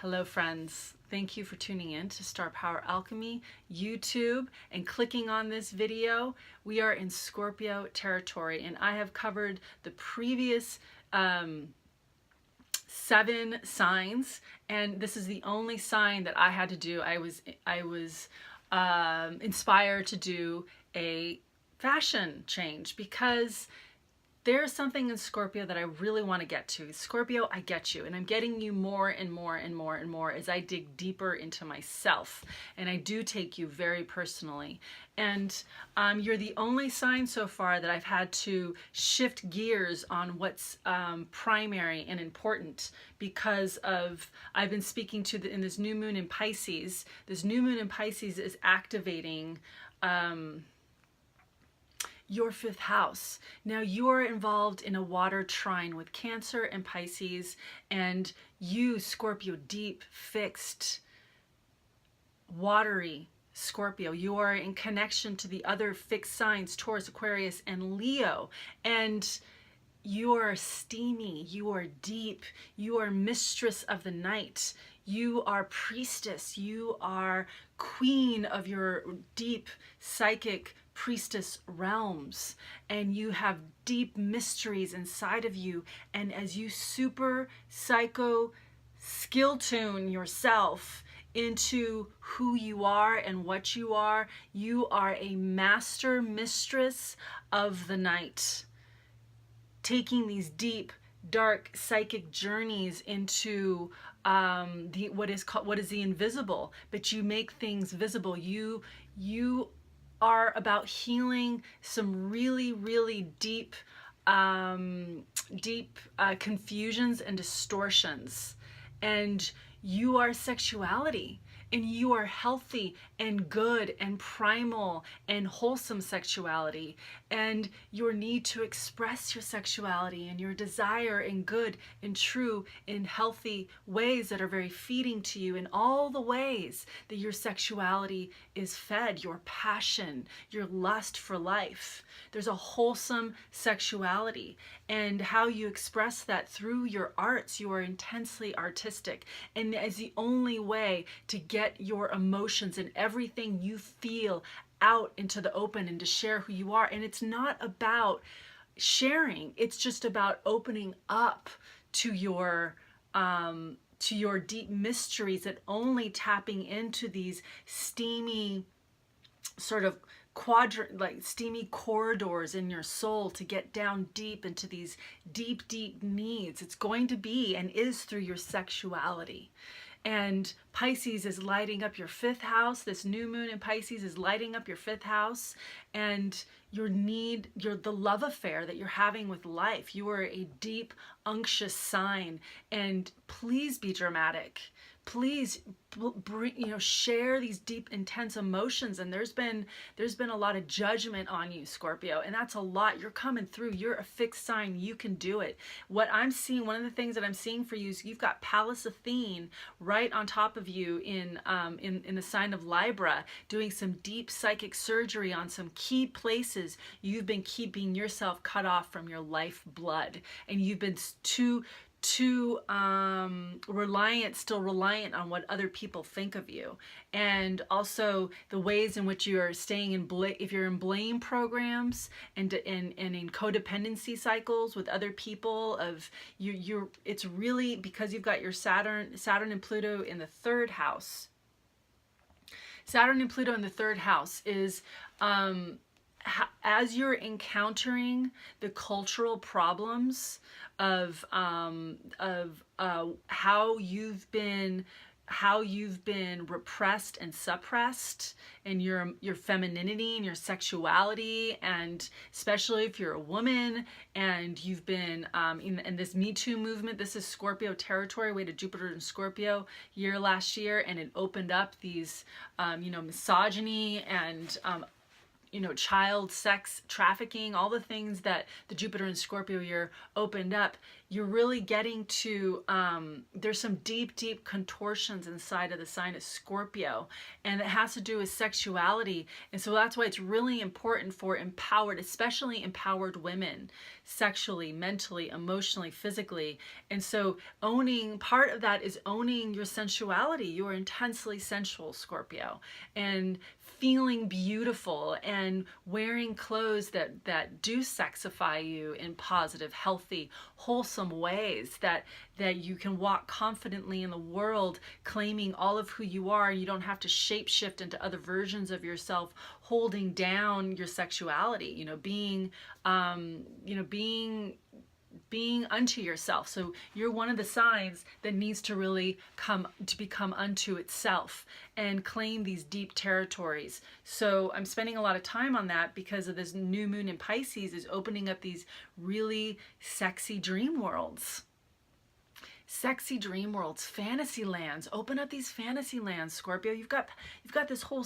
Hello friends, thank you for tuning in to Star Power Alchemy YouTube and clicking on this video. We are in Scorpio territory and I have covered the previous 7 signs, and this is the only sign that I had to do. I was inspired to do a fashion change because there's something in Scorpio that I really want to get to. Scorpio, I get you, and I'm getting you more and more and more and more as I dig deeper into myself, and I do take you very personally. And you're the only sign so far that I've had to shift gears on what's primary and important because of, I've been speaking to in this new moon in Pisces. This new moon in Pisces is activating your 5th house. Now you're involved in a water trine with Cancer and Pisces, and you, Scorpio, deep, fixed, watery Scorpio, you are in connection to the other fixed signs, Taurus, Aquarius, and Leo, and you are steamy, you are deep, you are mistress of the night, you are priestess, you are queen of your deep psychic priestess realms, and you have deep mysteries inside of you. And as you super psycho skill tune yourself into who you are and what you are a master mistress of the night, taking these deep dark psychic journeys into what is the invisible, but you make things visible. You are about healing some really deep confusions and distortions, and you are sexuality, and you are healthy and good and primal and wholesome sexuality, and your need to express your sexuality and your desire in good and true and healthy ways that are very feeding to you, in all the ways that your sexuality is fed, your passion, your lust for life. There's a wholesome sexuality, and how you express that through your arts. You are intensely artistic, and as the only way to get your emotions and everything you feel out into the open and to share who you are. And it's not about sharing, it's just about opening up to your deep mysteries, that only tapping into these steamy sort of steamy corridors in your soul to get down deep into these deep needs. It's going to be and is through your sexuality. And Pisces is lighting up your 5th house. This new moon in Pisces is lighting up your 5th house, and the love affair that you're having with life. You are a deep, unctuous sign, and please be dramatic. Please share these deep, intense emotions. And there's been a lot of judgment on you, Scorpio, and that's a lot. You're coming through. You're a fixed sign. You can do it. What I'm seeing, one of the things that I'm seeing for you is you've got Pallas Athene right on top of you in the sign of Libra, doing some deep psychic surgery on some key places. You've been keeping yourself cut off from your life blood, and you've been too still reliant on what other people think of you, and also the ways in which you are staying in if you're in blame programs and in codependency cycles with other people. It's really because you've got your Saturn and Pluto in the 3rd house. Saturn and Pluto in the 3rd house is as you're encountering the cultural problems of how you've been repressed and suppressed, and your femininity and your sexuality, and especially if you're a woman and you've been in this Me Too movement. This is Scorpio territory. We had a Jupiter in Scorpio year last year, and it opened up these misogyny and child sex trafficking, all the things that the Jupiter in Scorpio year opened up. you're really getting to, there's some deep, deep contortions inside of the sign of Scorpio, and it has to do with sexuality. And so that's why it's really important for empowered, especially empowered women, sexually, mentally, emotionally, physically. And so owning, part of that is owning your sensuality. You are intensely sensual, Scorpio, and feeling beautiful and wearing clothes that do sexify you in positive, healthy, wholesome ways, that you can walk confidently in the world claiming all of who you are. You don't have to shapeshift into other versions of yourself, holding down your sexuality, being unto yourself. So you're one of the signs that needs to really become unto itself and claim these deep territories. So I'm spending a lot of time on that because of this new moon in Pisces is opening up these really sexy dream worlds. Sexy dream worlds, fantasy lands. Open up these fantasy lands, Scorpio. You've got this whole